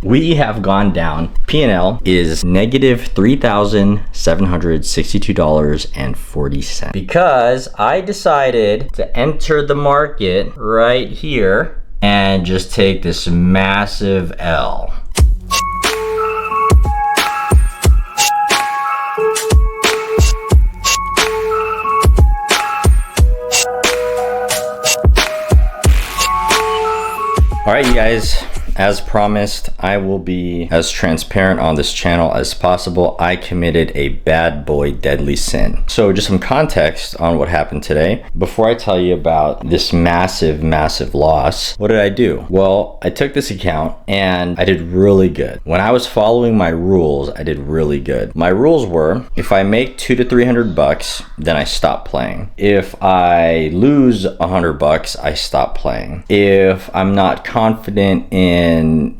We have gone down. P&L is negative $3,762.40 because I decided to enter the market right here and just take this massive L. All right, you guys, as promised, I will be as transparent on this channel as possible. I committed a bad boy deadly sin. So just some context on what happened today. Before I tell you about this massive loss, what did I do? Well, I took this account and I did really good. When I was following my rules, I did really good. My rules were, if I make $200 to $300, then I stop playing. If I lose $100, I stop playing. If I'm not confident in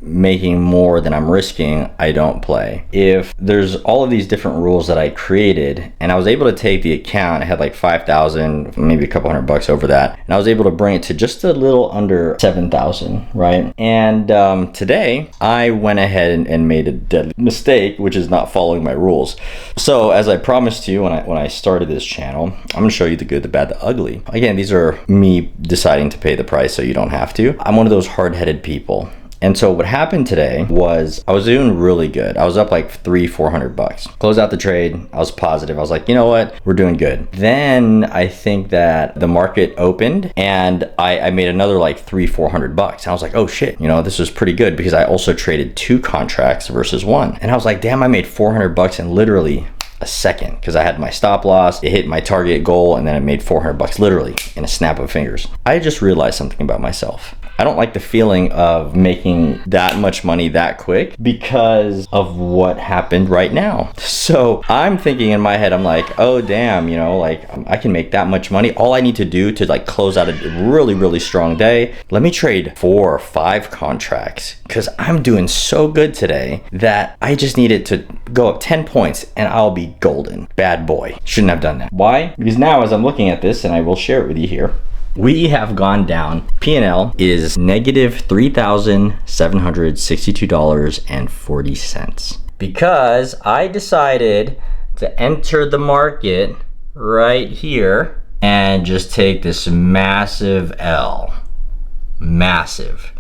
making more than I'm risking, I don't play. If there's all of these different rules that I created, and I was able to take the account, I had like 5,000, maybe a couple $100 over that, and I was able to bring it to just a little under 7,000, right? And today I went ahead and made a deadly mistake, which is not following my rules. So as I promised you when I started this channel, I'm gonna show you the good, the bad, the ugly. Again, these are me deciding to pay the price so you don't have to. I'm one of those hard-headed people. And so what happened today was I was doing really good. I was up like $300-400. Closed out the trade. I was positive. I was like, you know what? We're doing good. Then I think that the market opened and I made another like $300-400. I was like, oh shit, you know, this was pretty good because I also traded 2 contracts versus 1. And I was like, damn, I made $400 in literally a second because I had my stop loss, it hit my target goal, and then I made $400 literally in a snap of fingers. I just realized something about myself. I don't like the feeling of making that much money that quick because of what happened right now. So I'm thinking in my head, I'm like, oh damn, you know, like I can make that much money. All I need to do to like close out a really strong day, let me trade 4 or 5 contracts because I'm doing so good today that I just need it to go up 10 points and I'll be golden. Bad boy. Shouldn't have done that. Why? Because now as I'm looking at this, and I will share it with you here, we have gone down. P&L is negative $3,762.40 because I decided to enter the market right here and just take this massive L. Massive.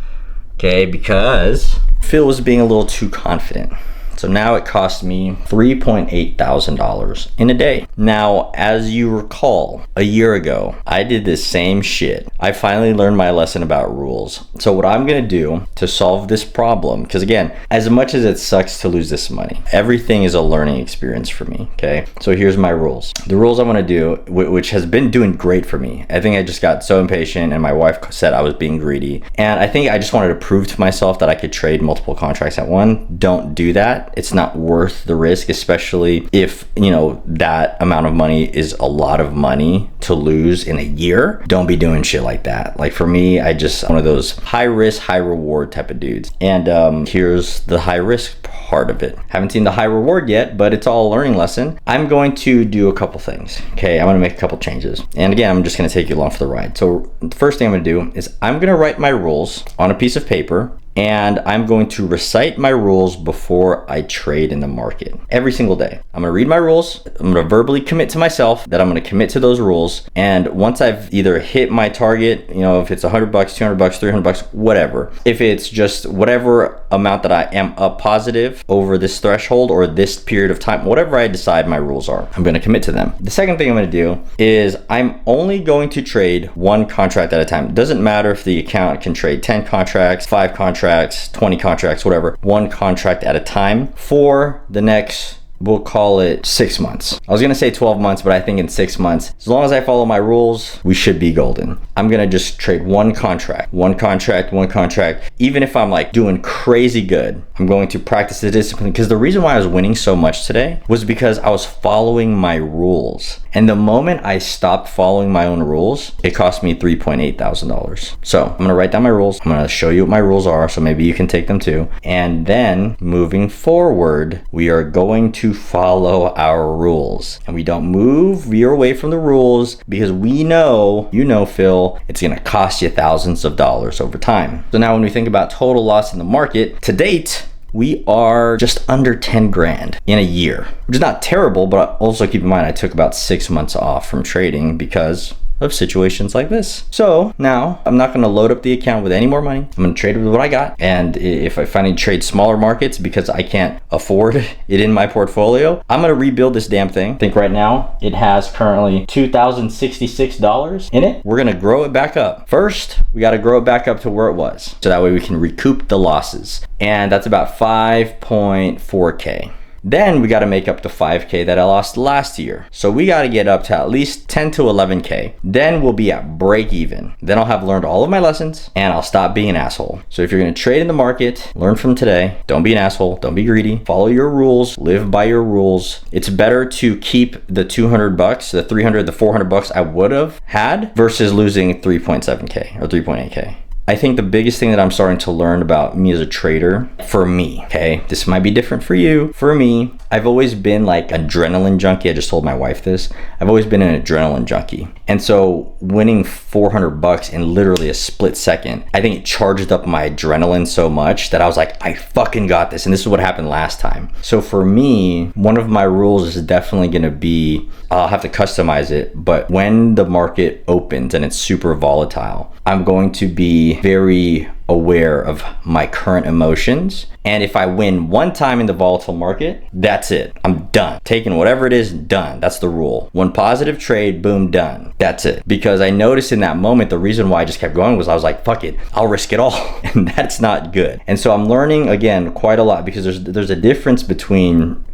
Okay, because Phil was being a little too confident. So now it cost me $3,800 in a day. Now, as you recall, a year ago, I did this same shit. I finally learned my lesson about rules. So what I'm gonna do to solve this problem, because again, as much as it sucks to lose this money, everything is a learning experience for me, okay? So here's my rules. The rules I wanna do, which has been doing great for me. I think I just got so impatient and my wife said I was being greedy. And I think I just wanted to prove to myself that I could trade multiple contracts at one. Don't do that. It's not worth the risk, especially if, you know, that amount of money is a lot of money to lose in a year. Don't be doing shit like that. Like for me, I'm one of those high risk, high reward type of dudes. And here's the high risk part of it. Haven't seen the high reward yet, but it's all a learning lesson. I'm going to do a couple things. Okay, I'm gonna make a couple changes. And again, I'm just gonna take you along for the ride. So the first thing I'm gonna do is I'm gonna write my rules on a piece of paper, and I'm going to recite my rules before I trade in the market every single day. I'm gonna read my rules. I'm gonna verbally commit to myself that I'm gonna commit to those rules. And once I've either hit my target, you know, if it's $100, $200, $300, whatever, if it's just whatever amount that I am up positive over this threshold or this period of time, whatever I decide my rules are, I'm gonna commit to them. The second thing I'm gonna do is I'm only going to trade 1 contract at a time. It doesn't matter if the account can trade 10 contracts, 5 contracts, 20 contracts, whatever, 1 contract at a time for the next, we'll call it 6 months. I was gonna say 12 months, but I think in 6 months, as long as I follow my rules, we should be golden. I'm gonna just trade 1 contract, 1 contract, 1 contract. Even if I'm like doing crazy good, I'm going to practice the discipline, because the reason why I was winning so much today was because I was following my rules. And the moment I stopped following my own rules, it cost me $3,800. So I'm gonna write down my rules. I'm gonna show you what my rules are, so maybe you can take them too. And then moving forward, we are going to follow our rules. And we don't move, veer away from the rules, because we know, you know, Phil, it's gonna cost you thousands of dollars over time. So now when we think about total loss in the market, to date, we are just under 10 grand in a year, which is not terrible, but also keep in mind I took about 6 months off from trading because of situations like this. So now I'm not going to load up the account with any more money. I'm going to trade with what I got. And if I finally trade smaller markets because I can't afford it in my portfolio, I'm going to rebuild this damn thing. I think right now it has currently $2,066 in it. We're going to grow it back up. First, we got to grow it back up to where it was. So that way we can recoup the losses. And that's about 5.4K. Then we got to make up the 5K that I lost last year. So we got to get up to at least 10 to 11K. Then we'll be at break even. Then I'll have learned all of my lessons and I'll stop being an asshole. So if you're going to trade in the market, learn from today. Don't be an asshole. Don't be greedy. Follow your rules. Live by your rules. It's better to keep the 200 bucks, the 300, the 400 bucks I would have had versus losing 3.7K or 3.8K. I think the biggest thing that I'm starting to learn about me as a trader, for me, okay, this might be different for you. For me, I've always been like adrenaline junkie. I just told my wife this. I've always been an adrenaline junkie. And so winning 400 bucks in literally a split second, I think it charged up my adrenaline so much that I was like, I fucking got this. And this is what happened last time. So for me, one of my rules is definitely going to be, I'll have to customize it, but when the market opens and it's super volatile, I'm going to be very aware of my current emotions. And if I win one time in the volatile market, that's it. I'm done. Taking whatever it is, done. That's the rule. One positive trade, boom, done. That's it. Because I noticed in that moment, the reason why I just kept going was I was like, fuck it, I'll risk it all. And that's not good. And so I'm learning, again, quite a lot because there's a difference between,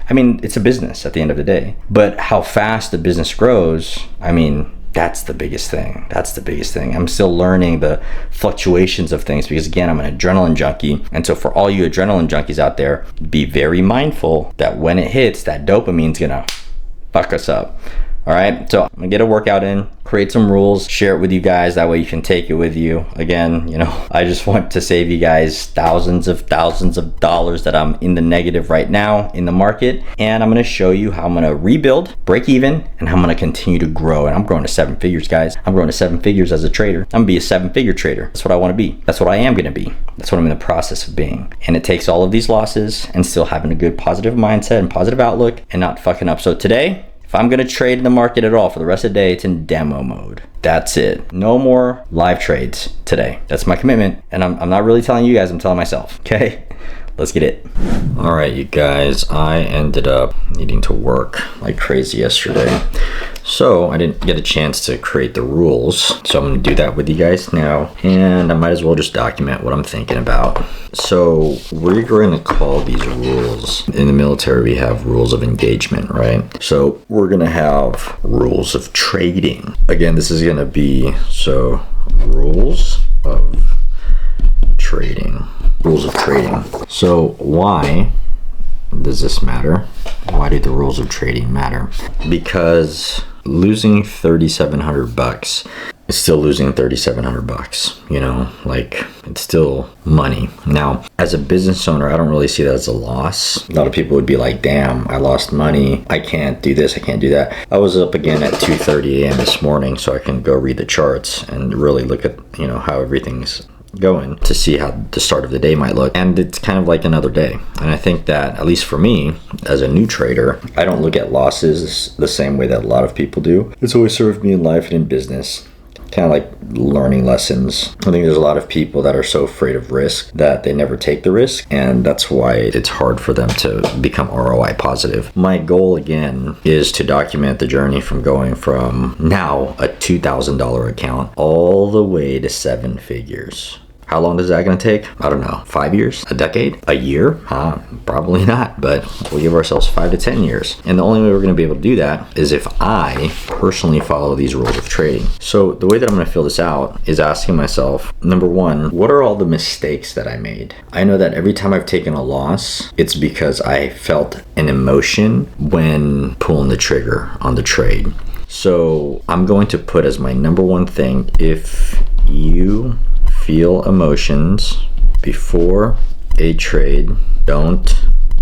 I mean, it's a business at the end of the day, but how fast the business grows, I mean, that's the biggest thing. That's the biggest thing. I'm still learning the fluctuations of things because, again, I'm an adrenaline junkie. And so for all you adrenaline junkies out there, be very mindful that when it hits, that dopamine's gonna fuck us up. All right, so I'm gonna get a workout in, create some rules, share it with you guys. That way you can take it with you. Again, you know, I just want to save you guys thousands of dollars that I'm in the negative right now in the market. And I'm gonna show you how I'm gonna rebuild, break even, and how I'm gonna continue to grow. And I'm growing to 7 figures, guys. I'm growing to 7 figures as a trader. I'm gonna be a 7-figure trader. That's what I wanna be. That's what I am gonna be. That's what I'm in the process of being. And it takes all of these losses and still having a good positive mindset and positive outlook and not fucking up. So today, if I'm gonna trade in the market at all for the rest of the day, it's in demo mode. That's it. No more live trades today. That's my commitment. And I'm not really telling you guys, I'm telling myself, okay? Let's get it. All right, you guys, I ended up needing to work like crazy yesterday. So I didn't get a chance to create the rules. So I'm gonna do that with you guys now. And I might as well just document what I'm thinking about. So we're going to call these rules. In the military, we have rules of engagement, right? So we're gonna have rules of trading. Again, this is gonna be, so rules of trading. Rules of trading. So why does this matter? Why do the rules of trading matter? Because losing 3,700 bucks is still losing 3,700 bucks, you know, like it's still money. Now, as a business owner, I don't really see that as a loss. A lot of people would be like, damn, I lost money. I can't do this. I can't do that. I was up again at 2:30 a.m. this morning so I can go read the charts and really look at, you know, how everything's going to see how the start of the day might look. And it's kind of like another day. And I think that, at least for me, as a new trader, I don't look at losses the same way that a lot of people do. It's always served me in life and in business. Kind of like learning lessons. I think there's a lot of people that are so afraid of risk that they never take the risk, and that's why it's hard for them to become ROI positive. My goal, again, is to document the journey from going from now a $2,000 account all the way to 7 figures. How long is that going to take? I don't know. 5 years? A decade? A year? Probably not, but we'll give ourselves 5 to 10 years. And the only way we're going to be able to do that is if I personally follow these rules of trading. So the way that I'm going to fill this out is asking myself, number one, what are all the mistakes that I made? I know that every time I've taken a loss, it's because I felt an emotion when pulling the trigger on the trade. So I'm going to put as my number one thing, if you feel emotions before a trade, don't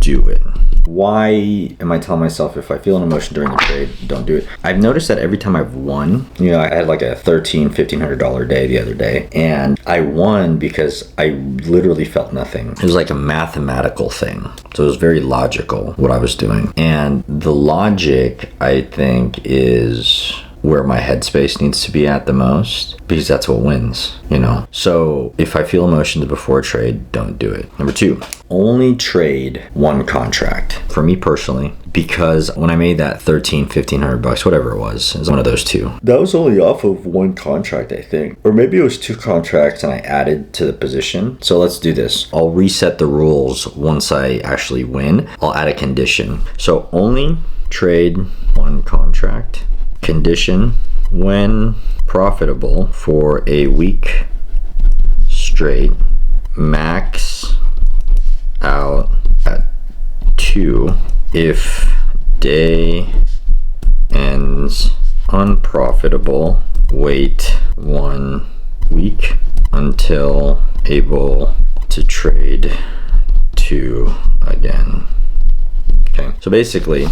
do it. Why am I telling myself if I feel an emotion during the trade, don't do it? I've noticed that every time I've won, I had like a $1,500 day the other day, and I won because I literally felt nothing. It was like a mathematical thing. So it was very logical what I was doing. And the logic, I think, is where my headspace needs to be at the most, because that's what wins, So if I feel emotions before a trade, don't do it. Number 2, only trade one contract. For me personally, because when I made that $1,500, whatever it was one of those two. That was only off of one contract, I think. Or maybe it was 2 contracts and I added to the position. So let's do this. I'll reset the rules once I actually win. I'll add a condition. So only trade one contract. Condition: when profitable for a week straight, max out at 2. If day ends unprofitable, wait 1 week until able to trade 2 again. Okay, so basically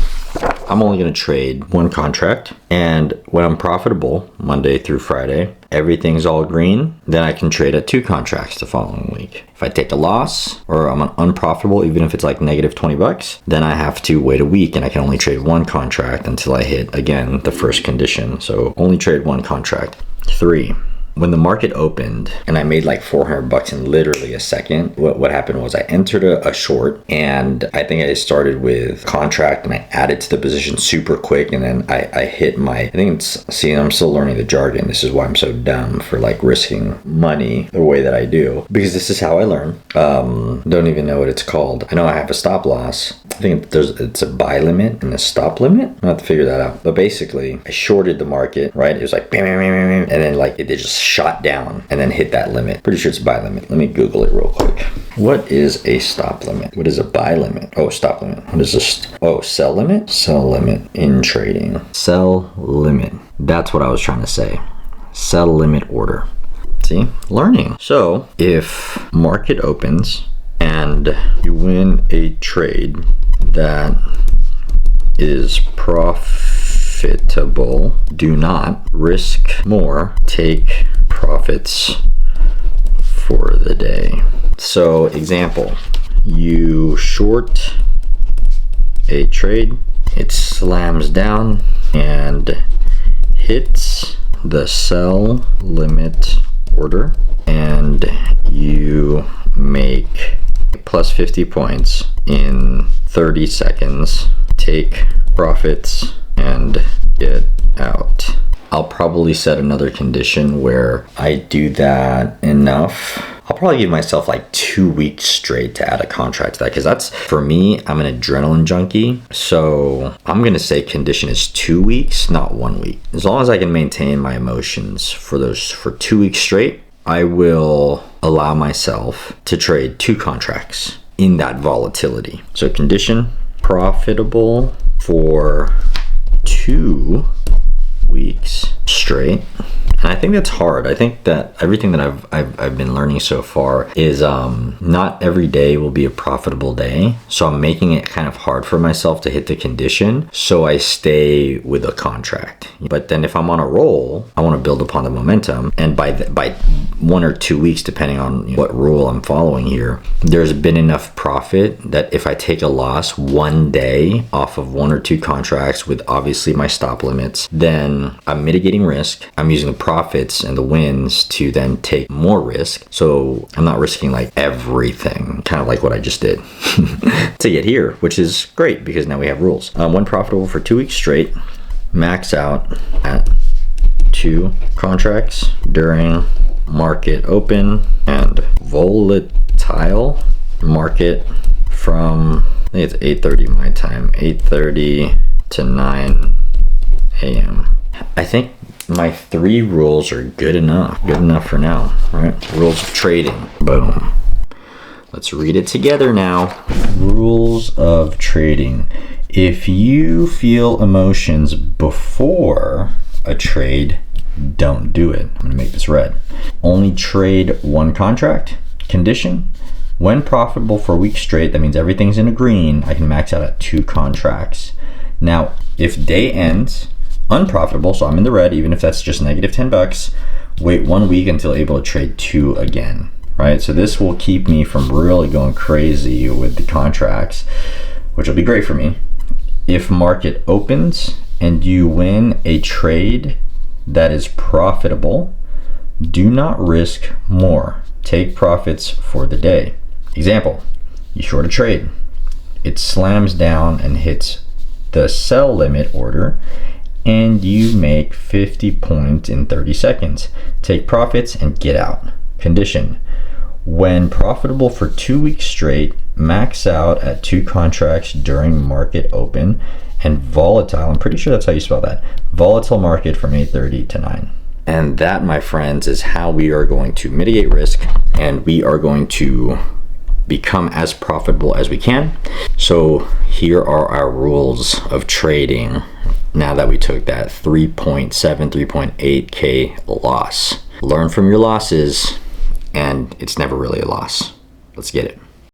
I'm only going to trade one contract, and when I'm profitable Monday through Friday, everything's all green, then I can trade at 2 contracts the following week. If I take a loss or I'm unprofitable, even if it's like negative $20, then I have to wait a week and I can only trade one contract until I hit again the first condition. So only trade one contract. 3, when the market opened and I made like $400 in literally a second, what happened was I entered a short, and I think I started with contract and I added to the position super quick, and then I hit I'm still learning the jargon. This is why I'm so dumb for like risking money the way that I do, because this is how I learn. Don't even know what it's called. I know I have a stop loss. I think it's a buy limit and a stop limit. I'll have to figure that out. But basically, I shorted the market, right? It was like bam, bam, bam, bam, and then like it just shot down and then hit that limit. Pretty sure it's buy limit. Let me Google it real quick. What is a stop limit? What is a buy limit? Oh, stop limit. What is this? Oh, sell limit? Sell limit in trading. Sell limit. That's what I was trying to say. Sell limit order. See? Learning. So if market opens and you win a trade that is profitable, do not risk more. Take profits for the day. So example, you short a trade, it slams down and hits the sell limit order, and you make plus 50 points in 30 seconds. Take profits and get out. I'll probably set another condition where I do that enough. I'll probably give myself like 2 weeks straight to add a contract to that, because that's, for me, I'm an adrenaline junkie. So I'm gonna say condition is 2 weeks, not 1 week. As long as I can maintain my emotions for 2 weeks straight, I will allow myself to trade 2 contracts in that volatility. So condition: profitable for 2 weeks straight. And I think that's hard. I think that everything that I've been learning so far is not every day will be a profitable day. So I'm making it kind of hard for myself to hit the condition, so I stay with a contract. But then if I'm on a roll, I want to build upon the momentum, and by 1 or 2 weeks, depending on what rule I'm following here, there's been enough profit that if I take a loss 1 day off of 1 or 2 contracts with obviously my stop limits, then I'm mitigating risk. I'm using the profits and the wins to then take more risk. So I'm not risking like everything, kind of like what I just did to get here, which is great because now we have rules. When profitable for 2 weeks straight, max out at 2 contracts during market open and volatile market from, I think it's 8:30 my time, 8:30 to 9 a.m. I think my 3 rules are good enough for now, right? Rules of trading. Boom. Let's read it together now. Rules of trading. If you feel emotions before a trade, don't do it. I'm gonna make this red. Only trade 1 contract. Condition: When profitable for a week straight, that means everything's in a green, I can max out at 2 contracts. Now, if day ends unprofitable, so I'm in the red, even if that's just negative $10, wait 1 week until able to trade 2 again, right? So this will keep me from really going crazy with the contracts, which will be great for me. If market opens and you win a trade that is profitable, do not risk more. Take profits for the day. Example, you short a trade. It slams down and hits the sell limit order, and you make 50 points in 30 seconds. Take profits and get out. Condition, when profitable for 2 weeks straight, max out at 2 contracts during market open, and volatile, I'm pretty sure that's how you spell that, volatile market from 8:30 to 9. And that, my friends, is how we are going to mitigate risk, and we are going to become as profitable as we can. So here are our rules of trading now that we took that 3.8K loss. Learn from your losses, and it's never really a loss. Let's get it.